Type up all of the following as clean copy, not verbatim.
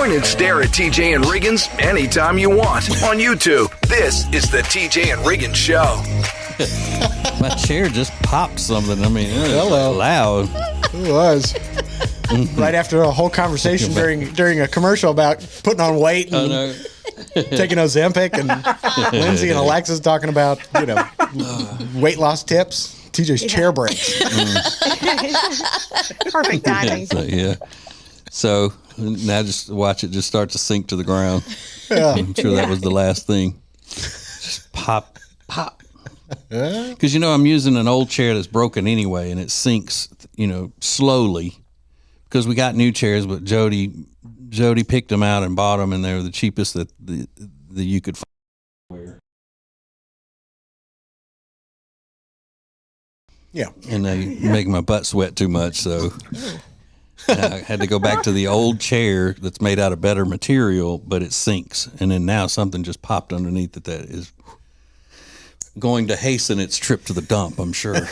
Point and stare at TJ and Riggins anytime you want on YouTube. This is the TJ and Riggins Show. My chair just popped something. I mean, it was loud. It was. Right after a whole conversation during a commercial about putting on weight and taking Ozempic, and Lindsay and Alexis talking about, weight loss tips. TJ's chair breaks. Perfect timing. So now just watch it just start to sink to the ground. Yeah. I'm sure that was the last thing. Just pop. Because, I'm using an old chair that's broken anyway, and it sinks, slowly. Because we got new chairs, but Jody picked them out and bought them, and they were the cheapest that you could find. Yeah. And they make my butt sweat too much, so I had to go back to the old chair that's made out of better material, but it sinks. And then now something just popped underneath it that is going to hasten its trip to the dump, I'm sure.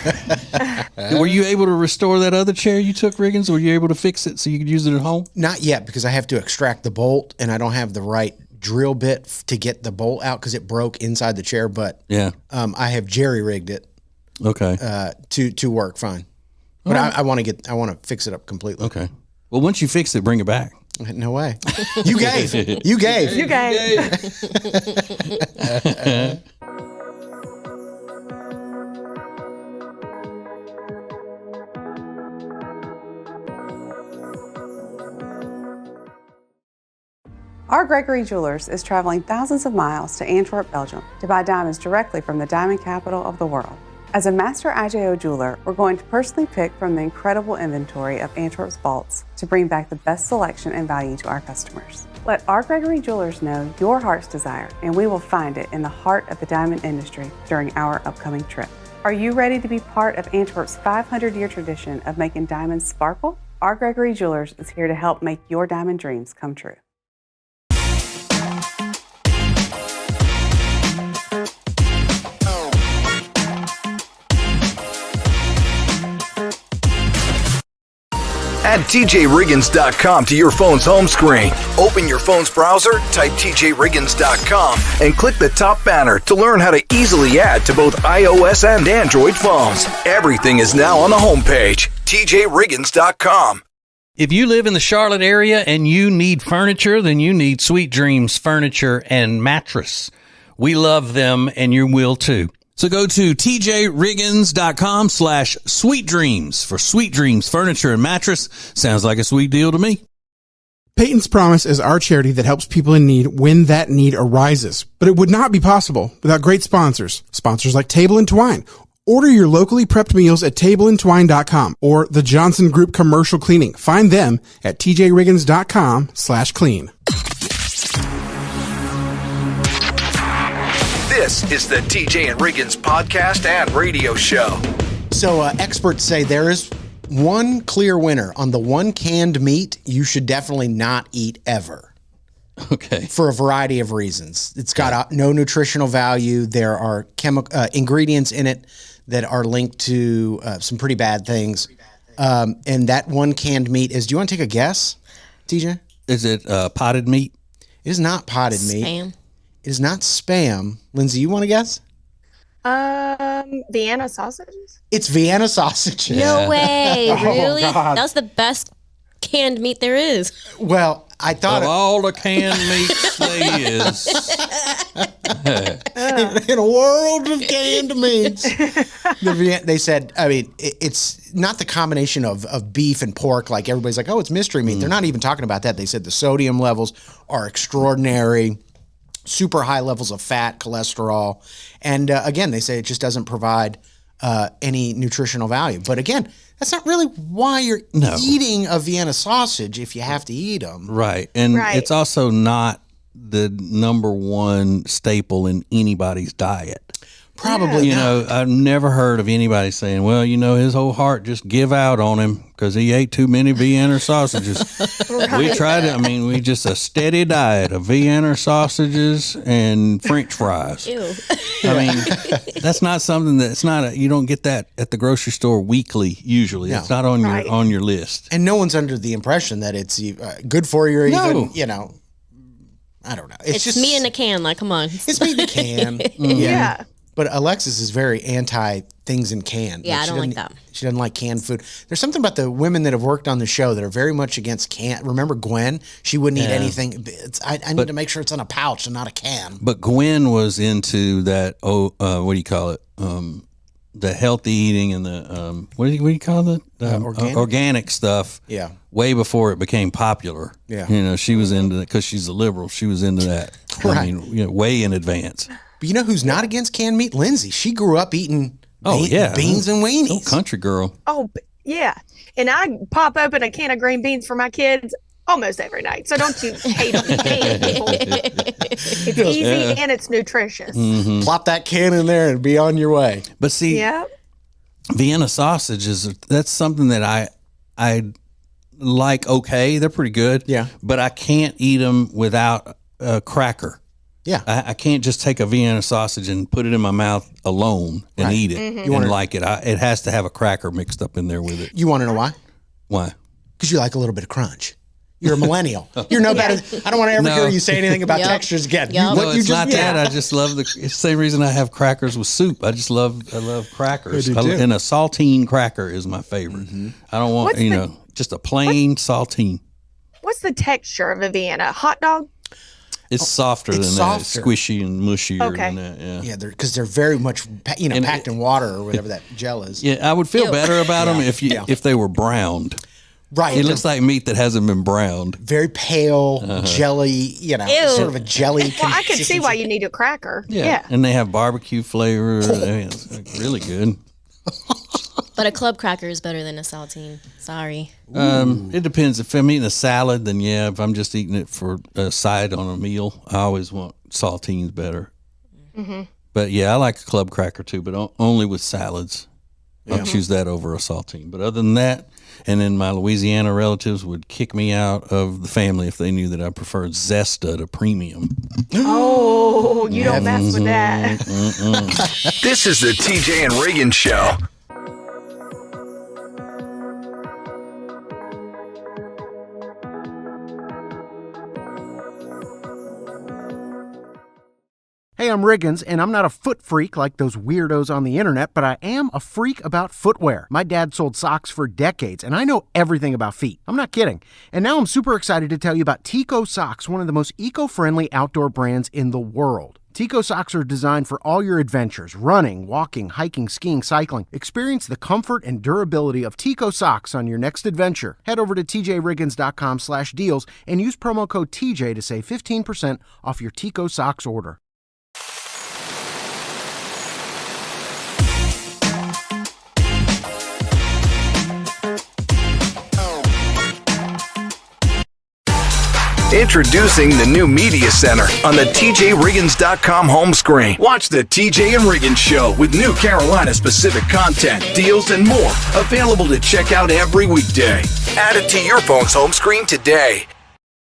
Were you able to restore that other chair you took, Riggins? Were you able to fix it so you could use it at home? Not yet, because I have to extract the bolt, and I don't have the right drill bit to get the bolt out because it broke inside the chair. But I have jerry-rigged it. Okay. To work fine. But I want to fix it up completely. Okay. Well, once you fix it, bring it back. No way. You gave. You gave. You gave. R. Gregory Jewelers is traveling thousands of miles to Antwerp, Belgium to buy diamonds directly from the diamond capital of the world. As a master IJO jeweler, we're going to personally pick from the incredible inventory of Antwerp's vaults to bring back the best selection and value to our customers. Let R. Gregory Jewelers know your heart's desire, and we will find it in the heart of the diamond industry during our upcoming trip. Are you ready to be part of Antwerp's 500-year tradition of making diamonds sparkle? R. Gregory Jewelers is here to help make your diamond dreams come true. Add TJRiggins.com to your phone's home screen. Open your phone's browser, type TJRiggins.com, and click the top banner to learn how to easily add to both iOS and Android phones. Everything is now on the homepage, TJRiggins.com. If you live in the Charlotte area and you need furniture, then you need Sweet Dreams Furniture and Mattress. We love them, and you will too. So go to tjriggins.com/sweetdreams for Sweet Dreams Furniture and Mattress. Sounds like a sweet deal to me. Peyton's Promise is our charity that helps people in need when that need arises. But it would not be possible without great sponsors. Sponsors like Table and Twine. Order your locally prepped meals at tableandtwine.com or the Johnson Group Commercial Cleaning. Find them at tjriggins.com/clean. This is the TJ and Riggins podcast and radio show. So experts say there is one clear winner on the one canned meat you should definitely not eat ever. Okay. For a variety of reasons. It's got no nutritional value. There are ingredients in it that are linked to some pretty bad things. And that one canned meat is, do you want to take a guess, TJ? Is it potted meat? It is not potted meat. It is not Spam. Lindsay, you want to guess? Vienna sausages? It's Vienna sausages. No way. Oh, Really? God. That's the best canned meat there is. Well, I thought Of all the canned meats there is. in a world of canned meats, they said, I mean, it's not the combination of beef and pork like everybody's like, oh, it's mystery meat. They're not even talking about that. They said the sodium levels are extraordinary, super high levels of fat, cholesterol. And again, they say it just doesn't provide any nutritional value. But again, that's not really why you're eating a Vienna sausage if you have to eat them. Right. And it's also not the number one staple in anybody's diet. Probably You not. know, I've never heard of anybody saying, well, you know, his whole heart just give out on him because he ate too many Vienna sausages. We tried it. I mean, we just a steady diet of Vienna sausages and French fries. Ew. I mean, that's not something that's not you don't get that at the grocery store weekly usually. No. It's not on Right. your list. And no one's under the impression that it's good for you or No. even, you know, I don't know. It's just me in a can. Like, come on. It's me in the can. Yeah. But Alexis is very anti things in can. Yeah, I she don't like doesn't- that. She doesn't like canned food. There's something about the women that have worked on the show that are very much against can. Remember Gwen? She wouldn't eat anything. I need to make sure it's in a pouch and not a can. But Gwen was into that. What do you call it? The healthy eating and the what do you call it? Organic stuff. Yeah. Way before it became popular. Yeah. You know, she was into that because she's a liberal. She was into that. Right. I mean, you know, way in advance. But you know who's not against canned meat? Lindsay. She grew up eating beans and weenies. Oh, country girl. Oh, yeah. And I pop open a can of green beans for my kids almost every night. So don't you hate them. It's easy and it's nutritious. Plop that can in there and be on your way. But see, Yeah. Vienna sausages, that's something that I like. Okay, they're pretty good. Yeah. But I can't eat them without a cracker. Yeah. I can't just take a Vienna sausage and put it in my mouth alone and eat it and like it. It has to have a cracker mixed up in there with it. You want to know why? Why? Because you like a little bit of crunch. You're a millennial. You're no better. I don't want to ever hear you say anything about Yep. textures again. Yep. No, it's not that. I just love it's the same reason I have crackers with soup. I love crackers. I do too. And a saltine cracker is my favorite. I don't want, What's just a plain saltine. What's the texture of a Vienna? Hot dog? It's softer than it's that. softer. It's squishy and mushier Okay. than that. Yeah. Yeah, because they're very much And packed in water or whatever that gel is. Yeah, I would feel Ew. better about them if they were browned. Right. It looks like meat that hasn't been browned. very pale, jelly, Ew. sort of a jelly. Well, I could see why you need a cracker. Yeah. And they have barbecue flavor. It's really good. But a club cracker is better than a saltine. Sorry. It depends. If I'm eating a salad, then yeah. If I'm just eating it for a side on a meal, I always want saltines better. But yeah, I like a club cracker too, but only with salads. I'll choose that over a saltine. But other than that, and then my Louisiana relatives would kick me out of the family if they knew that I preferred Zesta to premium. Oh, you don't mess with that. This is the TJ and Riggins Show. Hey, I'm Riggins, and I'm not a foot freak like those weirdos on the internet, but I am a freak about footwear. My dad sold socks for decades, and I know everything about feet. I'm not kidding. And now I'm super excited to tell you about Tico Socks, one of the most eco-friendly outdoor brands in the world. Tico socks are designed for all your adventures, running, walking, hiking, skiing, cycling. Experience the comfort and durability of Tico socks on your next adventure. Head over to tjriggins.com/deals and use promo code TJ to save 15% off your Tico socks order. Introducing the new Media Center on the TJRiggins.com home screen. Watch the TJ and Riggins Show with new Carolina-specific content, deals, and more. Available to check out every weekday. Add it to your phone's home screen today.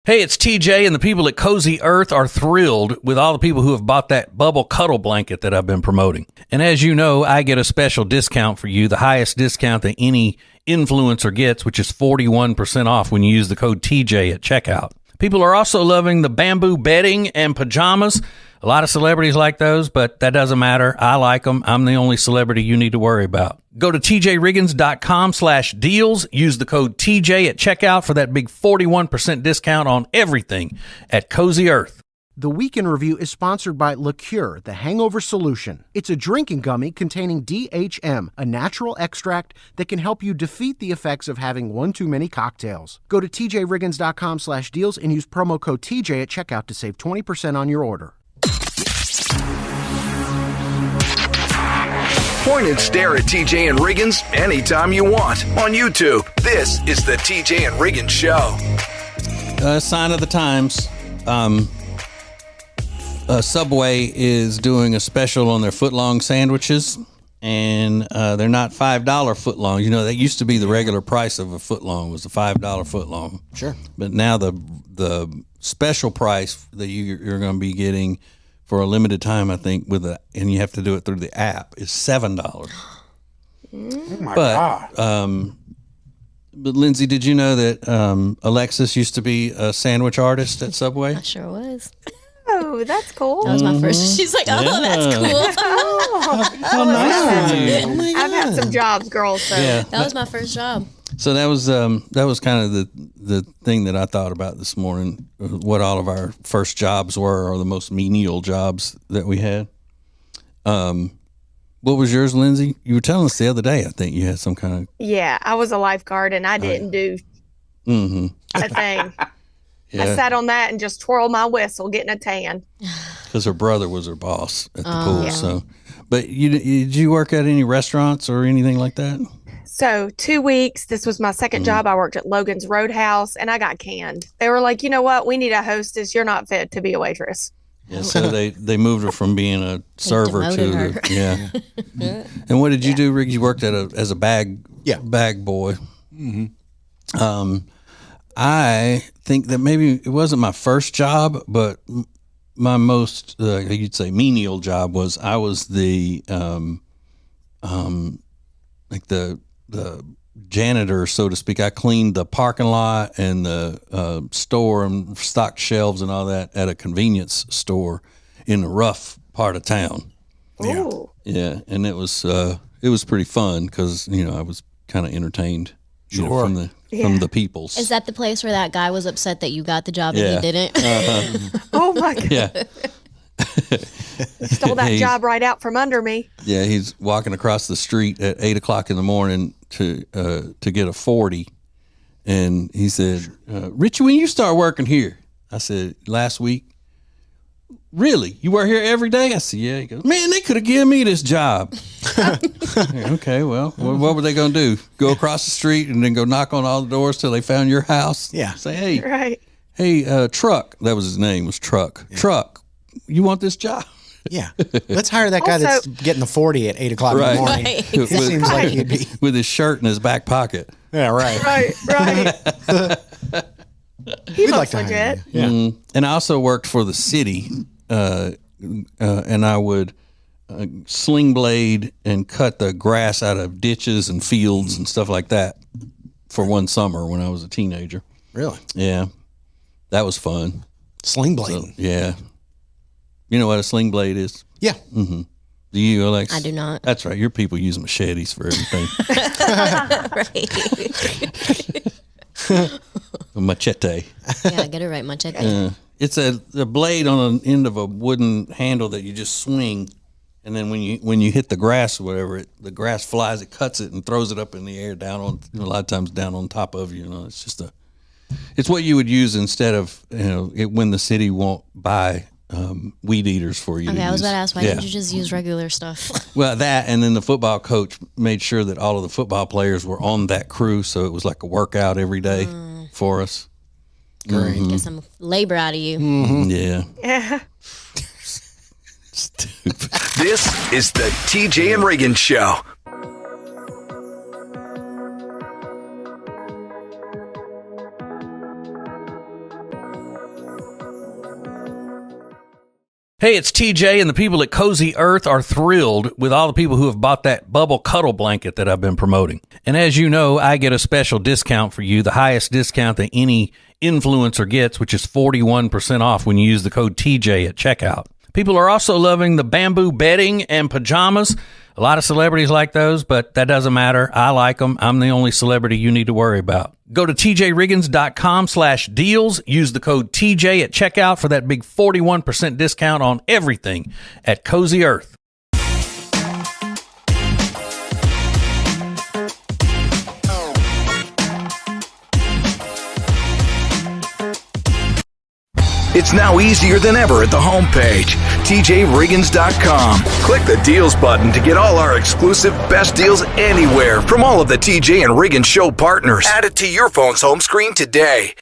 Hey, it's TJ, and the people at Cozy Earth are thrilled with all the people who have bought that bubble cuddle blanket that I've been promoting. And as you know, I get a special discount for you, the highest discount that any influencer gets, which is 41% off when you use the code TJ at checkout. People are also loving the bamboo bedding and pajamas. A lot of celebrities like those, but that doesn't matter. I like them. I'm the only celebrity you need to worry about. Go to tjriggins.com/deals. Use the code TJ at checkout for that big 41% discount on everything at Cozy Earth. The Week in Review is sponsored by Liqueur, the hangover solution. It's a drinking gummy containing DHM, a natural extract that can help you defeat the effects of having one too many cocktails. Go to tjriggins.com/deals and use promo code TJ at checkout to save 20% on your order. Point and stare at TJ and Riggins anytime you want on YouTube. This is the TJ and Riggins Show. Sign of the times. Subway is doing a special on their footlong sandwiches, and they're not $5 footlong. You know, that used to be the regular price of a footlong was a $5 footlong. Sure. But now the special price that you're going to be getting for a limited time, I think, and you have to do it through the app, is $7. Oh my God. But Lindsay, did you know that Alexis used to be a sandwich artist at Subway? I sure was. Oh, that's cool. That was my first. She's like, oh, that's cool. How nice of you. Oh my I've had some jobs, girls. So Yeah. That was my first job. So that was kind of the thing that I thought about this morning. What all of our first jobs were, or the most menial jobs that we had. What was yours, Lindsay? You were telling us the other day. I think you had some kind of. yeah, I was a lifeguard and I didn't do a thing. Yeah. I sat on that and just twirled my whistle, getting a tan. Because her brother was her boss at the pool. Yeah. So, but did you work at any restaurants or anything like that? So 2 weeks. This was my second job. I worked at Logan's Roadhouse and I got canned. They were like, you know what? We need a hostess. You're not fit to be a waitress. Yeah, so they moved her from being a server to yeah. And what did you do, Rick? You worked as a bag boy. Mm-hmm. I think that maybe it wasn't my first job, but my most you'd say menial job was I was the like the janitor, so to speak. I cleaned the parking lot and the store and stocked shelves and all that at a convenience store in the rough part of town. Yeah, yeah, and it was pretty fun because I was kind of entertained from the peoples. Is that the place where that guy was upset that you got the job and he didn't? Oh my God! Yeah. Stole that job right out from under me. Yeah, he's walking across the street at 8:00 in the morning to get a 40, and he said, "Richie, when you start working here?" I said, "Last week." Really? You work here every day? I said, "Yeah." He goes, "Man, they could have given me this job." Okay, well, what were they going to do? Go across the street and then go knock on all the doors till they found your house? Yeah. Say, Right. hey, Truck. That was his name. Was Truck. Yeah. Truck. You want this job? Yeah. Let's hire that guy that's getting the 40 at 8:00 in the morning. Right, It seems like he'd be. With his shirt in his back pocket. Yeah, right. Right. He We'd looks like to hire legit. you. Yeah. And I also worked for the city, and I would sling blade and cut the grass out of ditches and fields and stuff like that for one summer when I was a teenager. Really? Yeah. That was fun. Sling blade. So, yeah. You know what a sling blade is? Yeah. Mm-hmm. Do you, Alex? I do not. That's right. Your people use machetes for everything. Right. A machete. Yeah, get it right, machete. It's a blade on the end of a wooden handle that you just swing, and then when you hit the grass or whatever, the grass flies, it cuts it and throws it up in the air a lot of times down on top of you. It's just it's what you would use instead of when the city won't buy weed eaters for you. Okay, I was about to ask, why didn't you just use regular stuff? Well, that, and then the football coach made sure that all of the football players were on that crew, so it was like a workout every day for us. Great. Get some labor out of you. Mm-hmm. Yeah. Yeah. Stupid. This is the TJ and Riggins Show. Hey, it's TJ, and the people at Cozy Earth are thrilled with all the people who have bought that bubble cuddle blanket that I've been promoting. And as you know, I get a special discount for you, the highest discount that any influencer gets, which is 41% off when you use the code TJ at checkout. People are also loving the bamboo bedding and pajamas. A lot of celebrities like those, but that doesn't matter. I like them. I'm the only celebrity you need to worry about. Go to tjriggins.com/deals. Use the code TJ at checkout for that big 41% discount on everything at Cozy Earth. It's now easier than ever at the homepage, tjriggins.com. Click the deals button to get all our exclusive best deals anywhere from all of the TJ and Riggins Show partners. Add it to your phone's home screen today.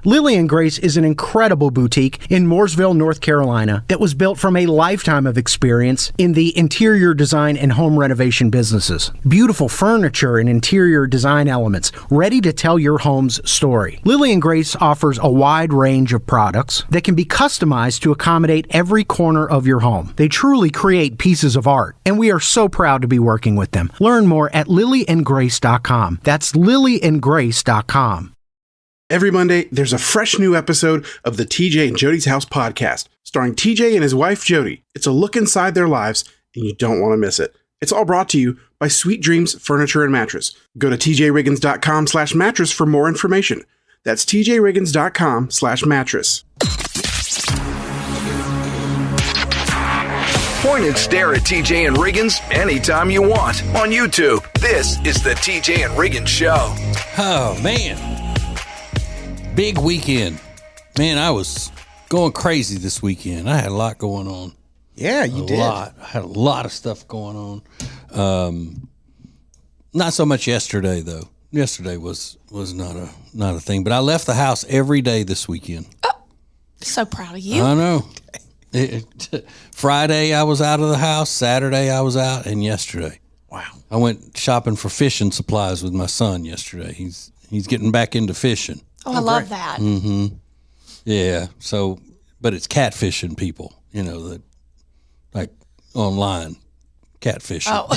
Lily and Grace is an incredible boutique in Mooresville, North Carolina that was built from a lifetime of experience in the interior design and home renovation businesses. Beautiful furniture and interior design elements ready to tell your home's story. Lily and Grace offers a wide range of products that can be customized to accommodate every corner of your home. They truly create pieces of art, and we are so proud to be working with them. Learn more at lilyandgrace.com. That's lilyandgrace.com. Every Monday, there's a fresh new episode of the TJ and Jody's House podcast, starring TJ and his wife, Jody. It's a look inside their lives, and you don't want to miss it. It's all brought to you by Sweet Dreams Furniture and Mattress. Go to tjriggins.com/mattress for more information. That's tjriggins.com/mattress. Point and stare at TJ and Riggins anytime you want on YouTube. This is the TJ and Riggins Show. Oh, man. Big weekend. Man, I was going crazy this weekend. I had a lot going on. Yeah, you did. I had a lot of stuff going on. Not so much yesterday, though. Yesterday was not a thing. But I left the house every day this weekend. Oh, so proud of you. I know. Friday I was out of the house. Saturday I was out, and yesterday. Wow. I went shopping for fishing supplies with my son yesterday. He's getting back into fishing. Oh, I love that. Mm-hmm. Yeah. So, but it's catfishing people, that like online catfishing. Oh.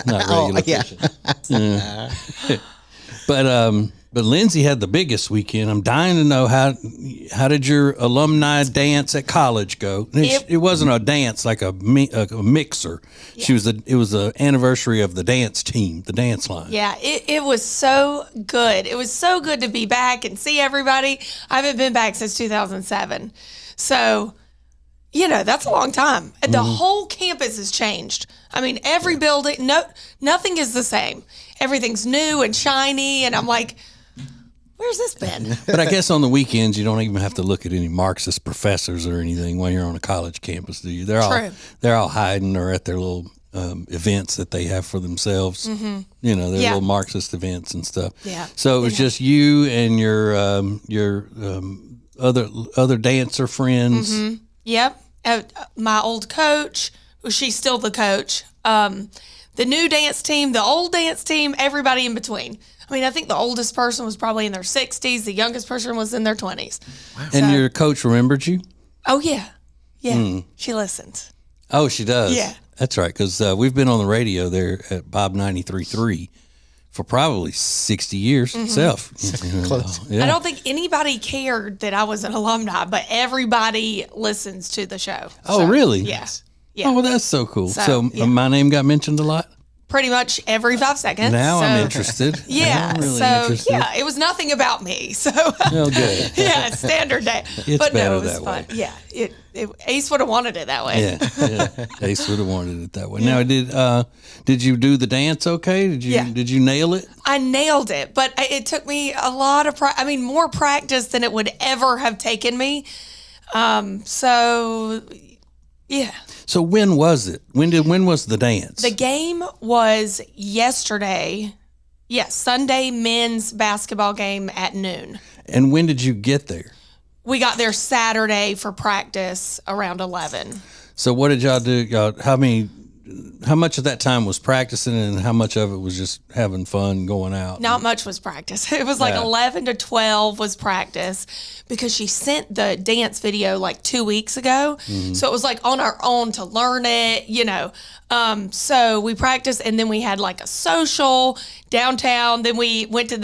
Not regular fishing. Yeah. But Lindsay had the biggest weekend. I'm dying to know how did your alumni dance at college go? It wasn't a dance like a mixer. Yeah. It was the anniversary of the dance team, the dance line. Yeah, it was so good. It was so good to be back and see everybody. I haven't been back since 2007. So, that's a long time. Mm-hmm. The whole campus has changed. I mean, every building, nothing is the same. Everything's new and shiny, and I'm like, where's this been? But I guess on the weekends, you don't even have to look at any Marxist professors or anything when you're on a college campus, do you? They're all hiding or at their little events that they have for themselves. Mm-hmm. Their little Marxist events and stuff. Yeah. So it was just you and your other dancer friends. Mm-hmm. Yep. My old coach. She's still the coach. The new dance team, the old dance team, everybody in between. I mean, I think the oldest person was probably in their 60s. The youngest person was in their 20s. Wow. And your coach remembered you? Oh, yeah. Yeah. She listens. Oh, she does? Yeah. That's right, because we've been on the radio there at Bob 93.3 for probably 60 years itself. Close. Yeah. I don't think anybody cared that I was an alumni, but everybody listens to the show. Oh, really? Yes. Yeah. Oh, well, that's so cool. So my name got mentioned a lot? Pretty much every 5 seconds. Now I'm interested. Yeah. I'm really interested. Yeah, it was nothing about me. So well, good. Yeah, standard day. It's but better no, it was that fun. way. Yeah. Ace would have wanted it that way. Yeah. Ace would have wanted it that way. Now, did you do the dance okay? Did you nail it? I nailed it, but it took me a lot of more practice than it would ever have taken me. So yeah. So when was it? When was the dance? The game was yesterday. Yes, Sunday men's basketball game at noon. And when did you get there? We got there Saturday for practice around 11. So what did y'all do? How much of that time was practicing and how much of it was just having fun going out? Not much was practice. It was like 11 to 12 was practice because she sent the dance video like 2 weeks ago. Mm-hmm. So it was like on our own to learn it, So we practiced and then we had like a social downtown. Then we went to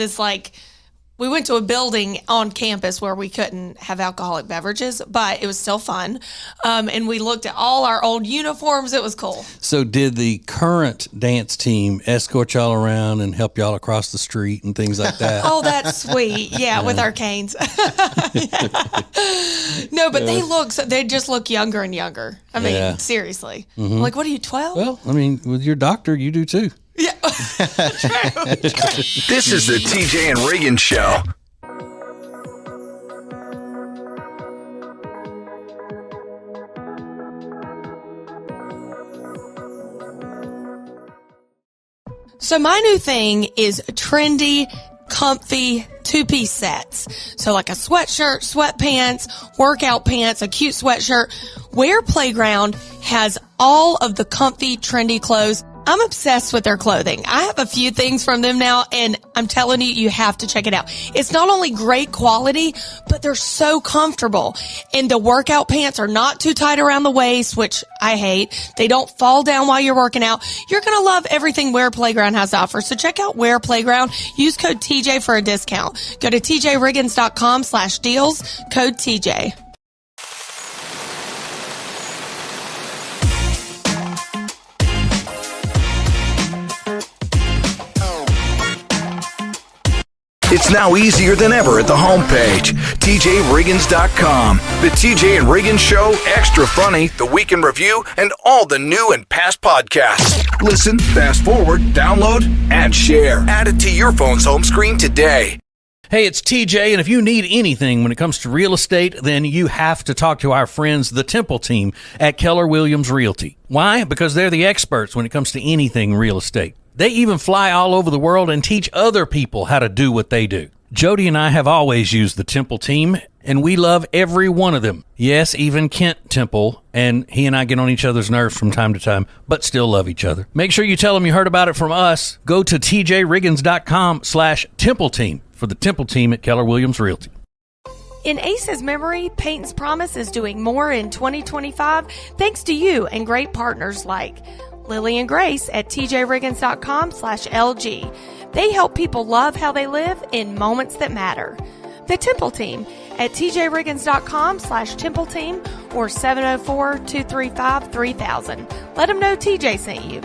we went to a building on campus where we couldn't have alcoholic beverages, but it was still fun. And we looked at all our old uniforms. It was cool. So did the current dance team escort y'all around and help y'all across the street and things like that? Oh, that's sweet. Yeah, with our canes. No, but they just look younger and younger. I mean, seriously. Mm-hmm. Like, what are you, 12? Well, with your doctor, you do too. Yeah. This is the TJ and Riggins Show. So my new thing is trendy, comfy 2-piece sets. So like a sweatshirt, sweatpants, workout pants, a cute sweatshirt. Wear Playground has all of the comfy, trendy clothes. I'm obsessed with their clothing. I have a few things from them now, and I'm telling you, you have to check it out. It's not only great quality, but they're so comfortable. And the workout pants are not too tight around the waist, which I hate. They don't fall down while you're working out. You're going to love everything Wear Playground has to offer. So check out Wear Playground. Use code TJ for a discount. Go to tjriggins.com/deals, code TJ. It's now easier than ever at the homepage, TJRiggins.com. The TJ and Riggins Show, Extra Funny, The Week in Review, and all the new and past podcasts. Listen, fast forward, download, and share. Add it to your phone's home screen today. Hey, it's TJ, and if you need anything when it comes to real estate, then you have to talk to our friends, the Temple team at Keller Williams Realty. Why? Because they're the experts when it comes to anything real estate. They even fly all over the world and teach other people how to do what they do. Jody and I have always used the Temple team, and we love every one of them. Yes, even Kent Temple, and he and I get on each other's nerves from time to time, but still love each other. Make sure you tell them you heard about it from us. Go to tjriggins.com/Temple team for the Temple team at Keller Williams Realty. In Ace's memory, Peyton's Promise is doing more in 2025 thanks to you and great partners like Lily and Grace at tjriggins.com/LG. They help people love how they live in moments that matter. The Temple team at tjriggins.com/Temple team or 704-235-3000. Let them know TJ sent you.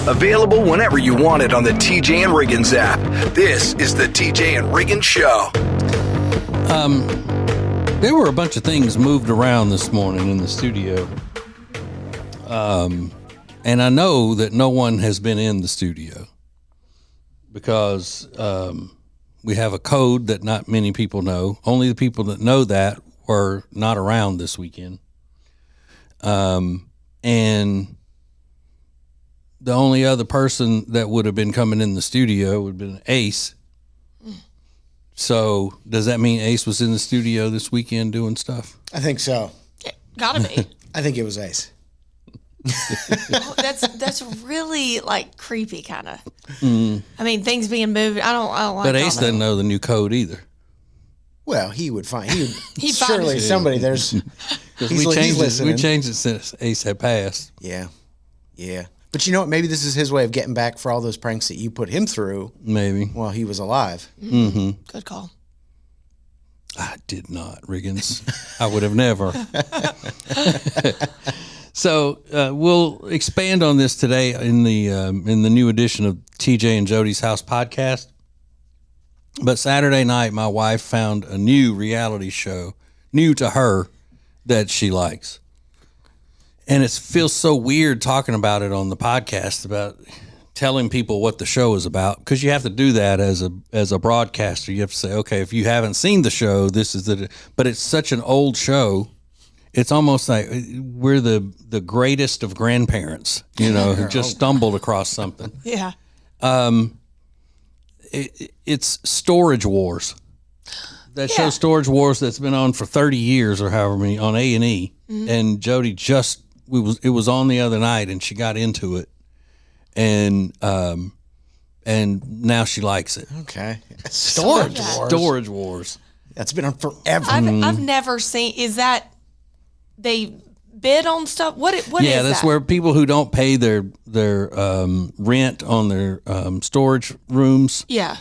Available whenever you want it on the TJ and Riggins app. This is the TJ and Riggins Show. There were a bunch of things moved around this morning in the studio. And I know that no one has been in the studio because we have a code that not many people know. Only the people that know that were not around this weekend. And the only other person that would have been coming in the studio would have been Ace. So does that mean Ace was in the studio this weekend doing stuff? I think so. Gotta be. I think it was Ace. Oh, that's really like creepy kind of. I mean, things being moved. I don't like. But Ace doesn't know the new code either. Well, he would find. He would He'd surely find it. somebody. There's. Because we changed it since Ace had passed. Yeah. But you know what? Maybe this is his way of getting back for all those pranks that you put him through. Maybe while he was alive. Mm-hmm. Good call. I did not, Riggins. I would have never. So we'll expand on this today in the new edition of TJ and Jody's House podcast. But Saturday night, my wife found a new reality show, new to her, that she likes. And it feels so weird talking about it on the podcast, about telling people what the show is about, because you have to do that as a broadcaster. You have to say, okay, if you haven't seen the show, this is the. But it's such an old show. It's almost like we're the greatest of grandparents, who just stumbled across something. Yeah. It's Storage Wars. That show Storage Wars that's been on for 30 years or however many on A&E. Mm-hmm. And Jody it was on the other night and she got into it. And now she likes it. Okay. Storage Wars. That's been on forever. I've never seen. Is that they bid on stuff? What is that? Yeah, that's where people who don't pay their rent on their storage rooms. Yeah.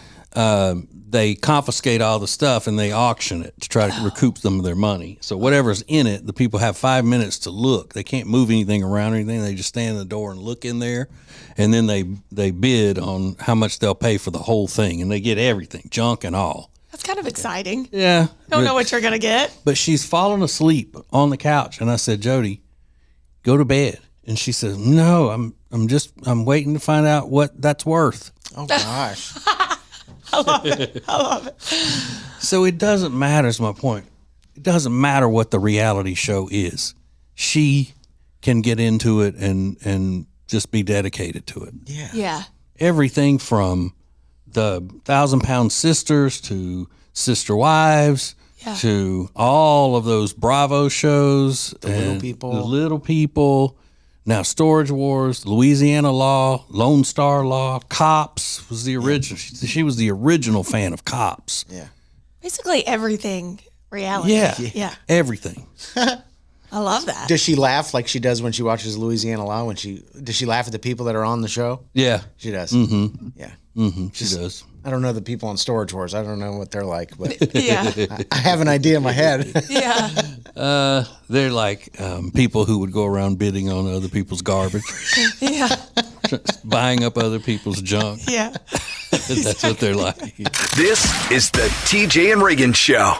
They confiscate all the stuff and they auction it to try to recoup some of their money. So whatever's in it, the people have 5 minutes to look. They can't move anything around or anything. They just stand in the door and look in there, and then they bid on how much they'll pay for the whole thing, and they get everything, junk and all. That's kind of exciting. Yeah. Don't know what you're going to get. But she's fallen asleep on the couch, and I said, Jody, go to bed. And she says, no, I'm waiting to find out what that's worth. Oh, gosh. I love it. So it doesn't matter, is my point. It doesn't matter what the reality show is. She can get into it and just be dedicated to it. Yeah. Yeah. everything from the 1,000-Pound Sisters to Sister Wives to all of those Bravo shows. The Little People. Now Storage Wars, Louisiana Law, Lone Star Law, Cops was the original. She was the original fan of Cops. Yeah. Basically everything reality. Yeah. Everything. I love that. Does she laugh like she does when she watches Louisiana Law? Does she laugh at the people that are on the show? Yeah. She does. Mm-hmm. Yeah. Mm-hmm. She does. I don't know the people on Storage Wars. I don't know what they're like, but Yeah. I have an idea in my head. Yeah. They're like people who would go around bidding on other people's garbage. Yeah. buying up other people's junk. Yeah. That's what they're like. This is the TJ and Riggins Show.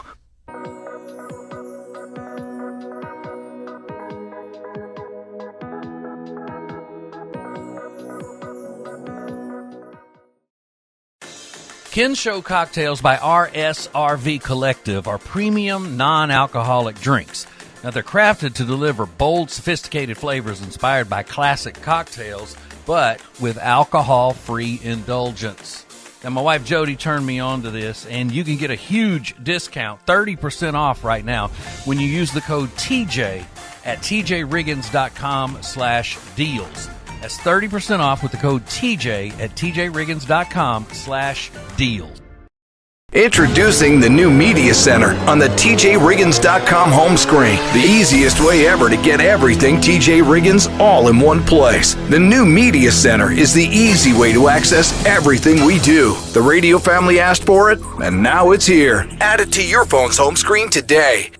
Show Cocktails by RSRV Collective are premium non-alcoholic drinks. Now, they're crafted to deliver bold, sophisticated flavors inspired by classic cocktails, but with alcohol-free indulgence. Now, my wife Jody turned me on to this, and you can get a huge discount, 30% off right now, when you use the code TJ at tjriggins.com/deals. That's 30% off with the code TJ at tjriggins.com/deals. Introducing the new Media Center on the tjriggins.com home screen. The easiest way ever to get everything TJ Riggins all in one place. The new Media Center is the easy way to access everything we do. The radio family asked for it, and now it's here. Add it to your phone's home screen today.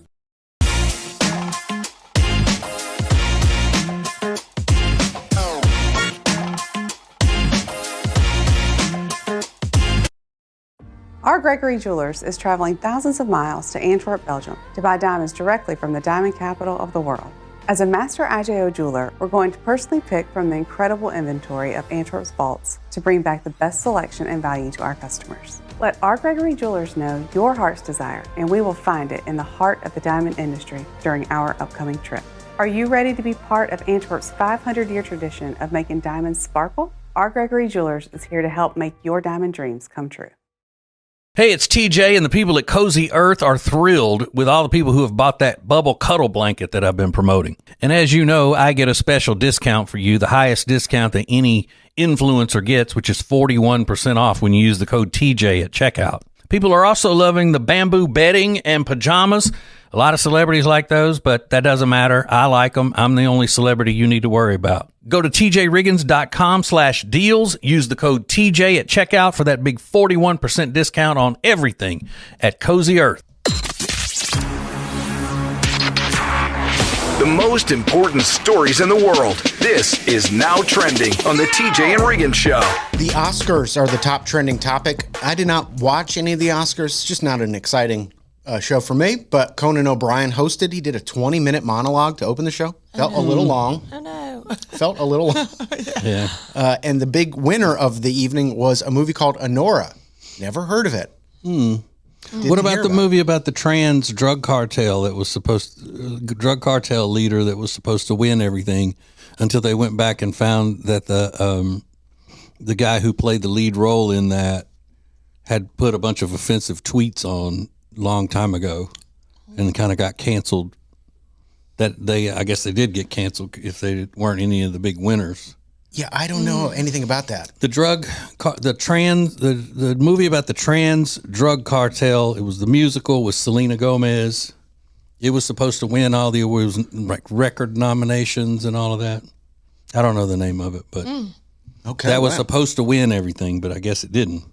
Our Gregory Jewelers is traveling thousands of miles to Antwerp, Belgium to buy diamonds directly from the diamond capital of the world. As a master IJO jeweler, we're going to personally pick from the incredible inventory of Antwerp's vaults to bring back the best selection and value to our customers. Let our Gregory Jewelers know your heart's desire, and we will find it in the heart of the diamond industry during our upcoming trip. Are you ready to be part of Antwerp's 500-year tradition of making diamonds sparkle? Our Gregory Jewelers is here to help make your diamond dreams come true. Hey, it's TJ, and the people at Cozy Earth are thrilled with all the people who have bought that bubble cuddle blanket that I've been promoting. And as you know, I get a special discount for you, the highest discount that any influencer gets, which is 41% off when you use the code TJ at checkout. People are also loving the bamboo bedding and pajamas. A lot of celebrities like those, but that doesn't matter. I like them. I'm the only celebrity you need to worry about. Go to tjriggins.com/deals. Use the code TJ at checkout for that big 41% discount on everything at Cozy Earth. The most important stories in the world. This is Now Trending on the TJ and Riggins Show. The Oscars are the top trending topic. I did not watch any of the Oscars. It's just not an exciting show for me, but Conan O'Brien hosted. He did a 20-minute monologue to open the show. Felt a little long. Oh, no. Felt a little long. Yeah. And the big winner of the evening was a movie called Honora. Never heard of it. What about the movie about the trans drug cartel that was drug cartel leader that was supposed to win everything until they went back and found that the guy who played the lead role in that had put a bunch of offensive tweets on long time ago and kind of got canceled. I guess they did get canceled if they weren't any of the big winners. Yeah, I don't know anything about that. The movie about the trans drug cartel. It was the musical with Selena Gomez. It was supposed to win all the awards, like record nominations and all of that. I don't know the name of it, but that was supposed to win everything, but I guess it didn't.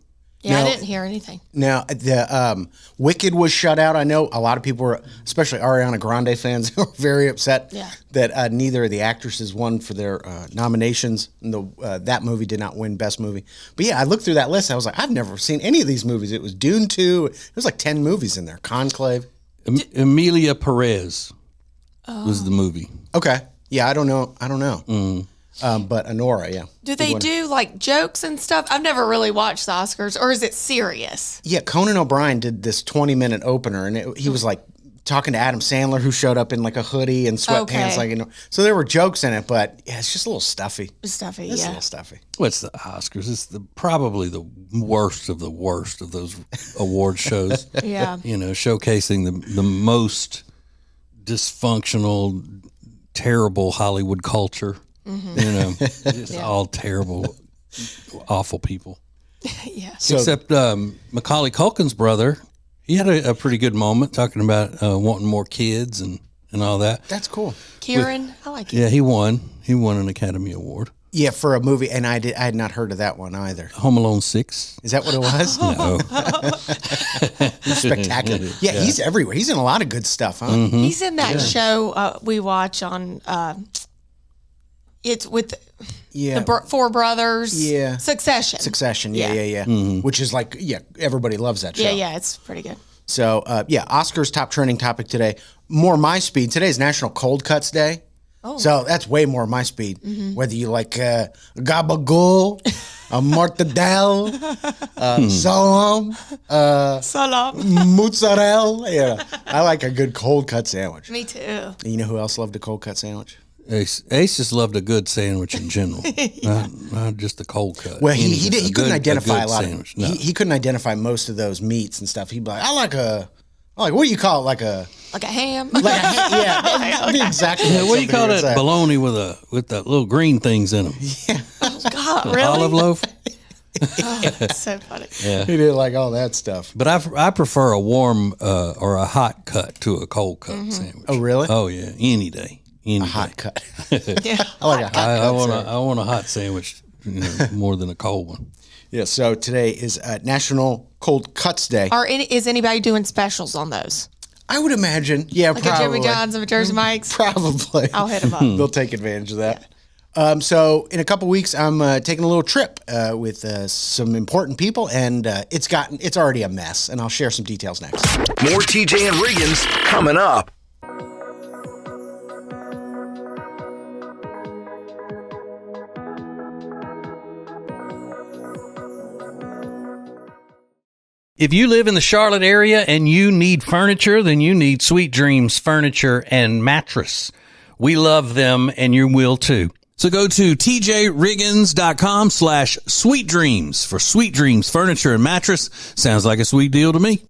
Yeah, I didn't hear anything. Now, the Wicked was shut out. I know a lot of people were, especially Ariana Grande fans, were very upset that neither of the actresses won for their nominations. That movie did not win Best Movie. But yeah, I looked through that list. I was like, I've never seen any of these movies. It was Dune 2. It was like 10 movies in there. Conclave. Emilia Perez was the movie. Okay. Yeah, I don't know. But Honora, yeah. Do they do like jokes and stuff? I've never really watched the Oscars, or is it serious? Yeah, Conan O'Brien did this 20-minute opener, and he was like talking to Adam Sandler, who showed up in like a hoodie and sweatpants. Okay. So there were jokes in it, but yeah, it's just a little stuffy. Stuffy, It's a yeah. little stuffy. What's the Oscars? It's probably the worst of those award shows. Yeah. Showcasing the most dysfunctional, terrible Hollywood culture. Just all terrible, awful people. Yeah. Except Macaulay Culkin's brother, he had a pretty good moment talking about wanting more kids and all that. That's cool. Kieran, I like it. Yeah, he won. He won an Academy Award. Yeah, for a movie, and I had not heard of that one either. Home Alone 6. Is that what it was? No. Spectacular. Yeah, he's everywhere. He's in a lot of good stuff, huh? Mm-hmm. He's in that show we watch on. It's with the four brothers. Yeah. Succession. Yeah. Mm-hmm. Which is like, everybody loves that show. Yeah, it's pretty good. So, Oscar's top trending topic today. More my speed. Today is National Cold Cuts Day. Oh. So that's way more my speed. Whether you like gabagool, a mortadelle, salam, mozzarella. Yeah, I like a good cold cut sandwich. Me too. And you know who else loved a cold cut sandwich? Ace just loved a good sandwich in general, not just a cold cut. Well, he couldn't identify a lot sandwich. of. He couldn't identify most of those meats and stuff. He'd be like, I like what do you call it? Like a ham. Yeah, that'd be exactly. Yeah, what do you call that bologna with the little green things in them? Yeah. Oh God, really? Olive loaf. That's so funny. Yeah, he didn't like all that stuff. But I prefer a warm or a hot cut to a cold cut sandwich. Oh, really? Oh yeah, any day. Hot cut. Yeah, I like a hot cut. I want a hot sandwich more than a cold one. Yeah. So today is National Cold Cuts Day. Is anybody doing specials on those? I would imagine. Yeah, Like probably. a Jimmy John's of a Jersey Mike's? Probably. I'll hit them up. They'll take advantage of that. So in a couple weeks, I'm taking a little trip with some important people, and it's already a mess. And I'll share some details next. More TJ and Riggins coming up. If you live in the Charlotte area and you need furniture, then you need Sweet Dreams Furniture and Mattress. We love them, and you will too. So go to tjriggins.com/sweetdreams for Sweet Dreams Furniture and Mattress. Sounds like a sweet deal to me.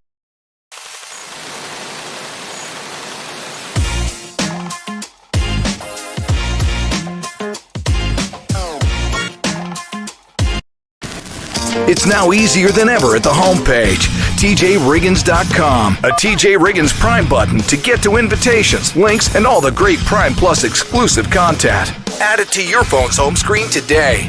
It's now easier than ever at the homepage, TJRiggins.com. A TJ Riggins Prime button to get to invitations, links, and all the great Prime Plus exclusive content. Add it to your phone's home screen today.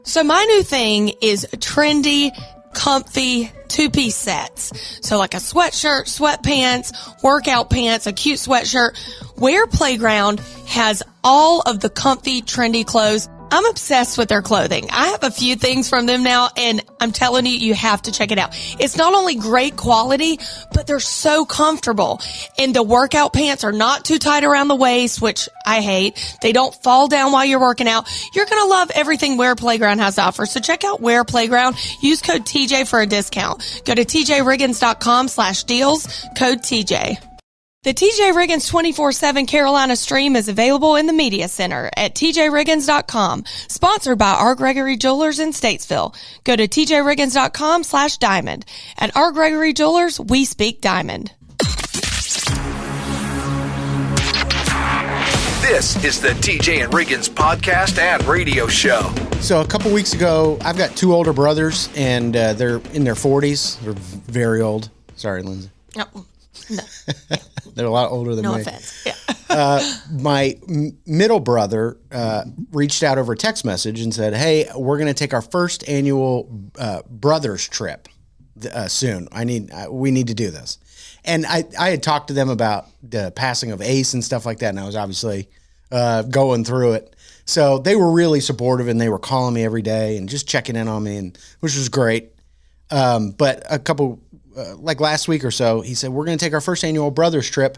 So my new thing is trendy, comfy two-piece sets. So like a sweatshirt, sweatpants, workout pants, a cute sweatshirt. Wear Playground has all of the comfy, trendy clothes. I'm obsessed with their clothing. I have a few things from them now, and I'm telling you, you have to check it out. It's not only great quality, but they're so comfortable. And the workout pants are not too tight around the waist, which I hate. They don't fall down while you're working out. You're going to love everything Wear Playground has to offer. So check out Wear Playground. Use code TJ for a discount. Go to tjriggins.com/deals, code TJ. The TJ Riggins 24/7 Carolina stream is available in the Media Center at tjriggins.com. Sponsored by R. Gregory Jewelers in Statesville. Go to tjriggins.com/diamond. At R. Gregory Jewelers, we speak diamond. This is the TJ and Riggins podcast and radio show. So a couple weeks ago, I've got two older brothers, and they're in their 40s. They're very old. Sorry, Lindsay. No. They're a lot older than me. No offense. Yeah. My middle brother reached out over a text message and said, "Hey, we're going to take our first annual brothers trip soon. We need to do this." And I had talked to them about the passing of Ace and stuff like that, and I was obviously going through it. So they were really supportive, and they were calling me every day and just checking in on me, which was great. But a couple. Like last week or so, he said, we're going to take our first annual brothers trip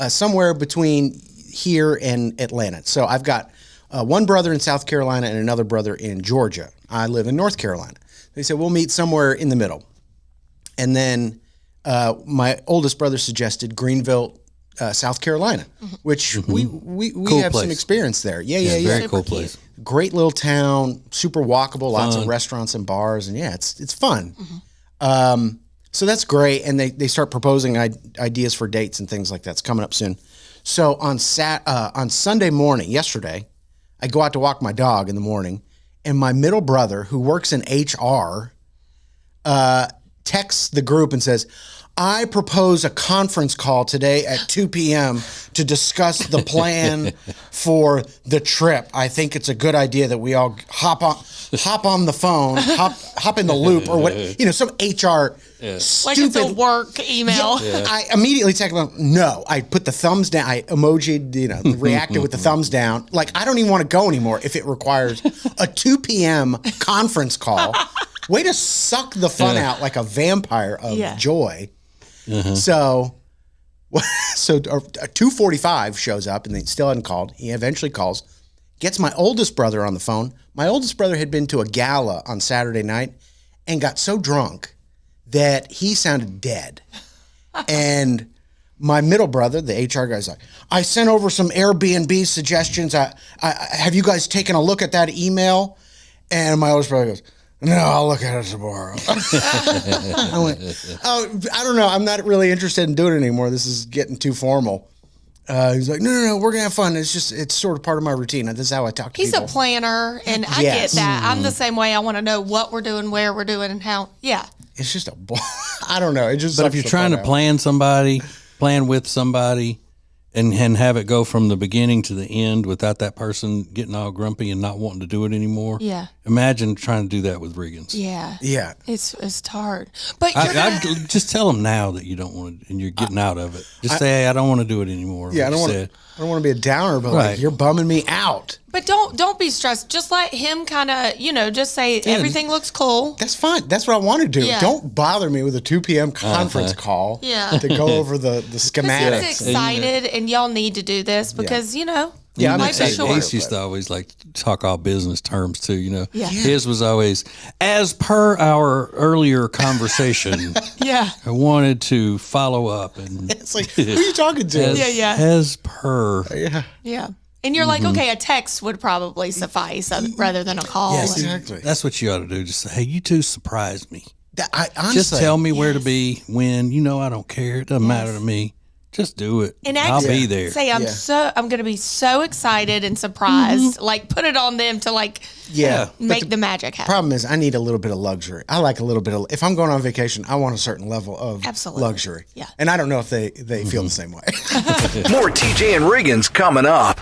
somewhere between here and Atlanta. So I've got one brother in South Carolina and another brother in Georgia. I live in North Carolina. They said, we'll meet somewhere in the middle. And then my oldest brother suggested Greenville, South Carolina, which we Cool have some place. experience there. Yeah. Very cool place. Great little town, super walkable, lots of restaurants and bars, and it's fun. So that's great, and they start proposing ideas for dates and things like that. It's coming up soon. So on Sunday morning, yesterday, I go out to walk my dog in the morning, and my middle brother, who works in HR, texts the group and says, I propose a conference call today at 2 p.m. to discuss the plan for the trip. I think it's a good idea that we all hop on the phone, hop in the loop, or what, some HR stupid. Like it's a work email. Yeah. I immediately text them, no. I put the thumbs down. I emojied, reacted with the thumbs down. Like, I don't even want to go anymore if it requires a 2 p.m. conference call. Way to suck the fun out like a vampire of joy. So 2:45 shows up, and they still hadn't called. He eventually calls, gets my oldest brother on the phone. My oldest brother had been to a gala on Saturday night and got so drunk that he sounded dead. And my middle brother, the HR guy's like, I sent over some Airbnb suggestions. I have you guys taken a look at that email? And my oldest brother goes, no, I'll look at it tomorrow. I went, I don't know. I'm not really interested in doing it anymore. This is getting too formal. He's like, no, we're going to have fun. It's sort of part of my routine. This is how I talk to people. He's a planner, and I get that. I'm the same way. I want to know what we're doing, where we're doing, and how. Yeah. It's just I don't know. It just. But if you're trying to plan with somebody, and have it go from the beginning to the end without that person getting all grumpy and not wanting to do it anymore. Yeah. Imagine trying to do that with Riggins. Yeah. Yeah. It's hard. But I'd just tell them now that you don't want to, and you're getting out of it. Just say, hey, I don't want to do it anymore. Yeah, I don't want to be a downer, but like, you're bumming me out. But don't be stressed. Just let him kind of, just say everything looks cool. That's fine. That's what I want to do. Yeah. Don't bother me with a 2 p.m. conference call to go over the schematics. He's excited, and y'all need to do this because, I'm life's excited. short. Ace used to always like talk all business terms too, Yeah. His was always, as per our earlier conversation, Yeah. I wanted to follow up. And It's like, who are you talking to? As per. Yeah. And you're like, okay, a text would probably suffice rather than a call. Yes, exactly. That's what you ought to do. Just say, hey, you two surprised me. Honestly, Just tell me where to be, when. I don't care. It doesn't matter to me. Just do it. And I'll be there. Say I'm going to be so excited and surprised. Like put it on them to make the magic happen. Problem is, I need a little bit of luxury. I like a little bit of. If I'm going on vacation, I want a certain level of luxury. Yeah. And I don't know if they feel the same way. More TJ and Riggins coming up.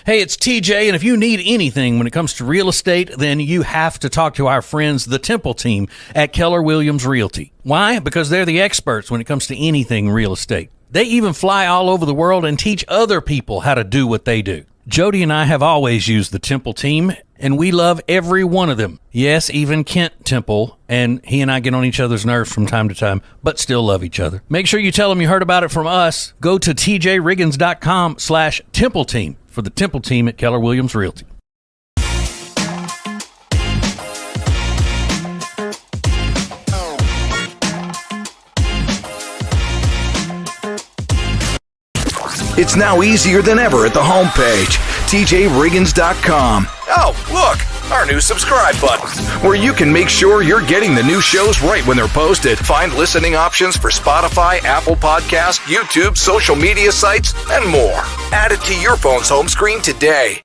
Hey, it's TJ, and if you need anything when it comes to real estate, then you have to talk to our friends, the Temple team at Keller Williams Realty. Why? Because they're the experts when it comes to anything real estate. They even fly all over the world and teach other people how to do what they do. Jody and I have always used the Temple team, and we love every one of them. Yes, even Kent Temple, and he and I get on each other's nerves from time to time, but still love each other. Make sure you tell them you heard about it from us. Go to tjriggins.com/Temple team for the Temple team at Keller Williams Realty. It's now easier than ever at the homepage, tjriggins.com. Oh, look, our new subscribe button, where you can make sure you're getting the new shows right when they're posted. Find listening options for Spotify, Apple Podcasts, YouTube, social media sites, and more. Add it to your phone's home screen today.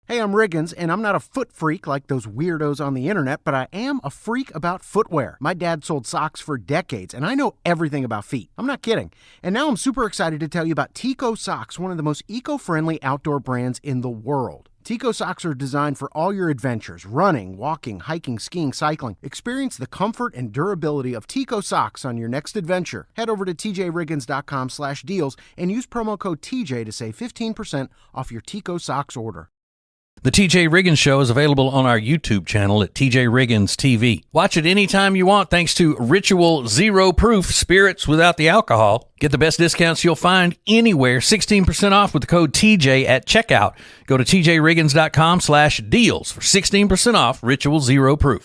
Hey, I'm Riggins, and I'm not a foot freak like those weirdos on the internet, but I am a freak about footwear. My dad sold socks for decades, and I know everything about feet. I'm not kidding. And now I'm super excited to tell you about Tico Socks, one of the most eco-friendly outdoor brands in the world. Tico socks are designed for all your adventures, running, walking, hiking, skiing, cycling. Experience the comfort and durability of Tico socks on your next adventure. Head over to tjriggins.com/deals and use promo code TJ to save 15% off your Tico socks order. The TJ Riggins Show is available on our YouTube channel at TJ Riggins TV. Watch it anytime you want thanks to Ritual Zero Proof Spirits without the alcohol. Get the best discounts you'll find anywhere, 16% off with the code TJ at checkout. Go to tjriggins.com/deals for 16% off Ritual Zero Proof.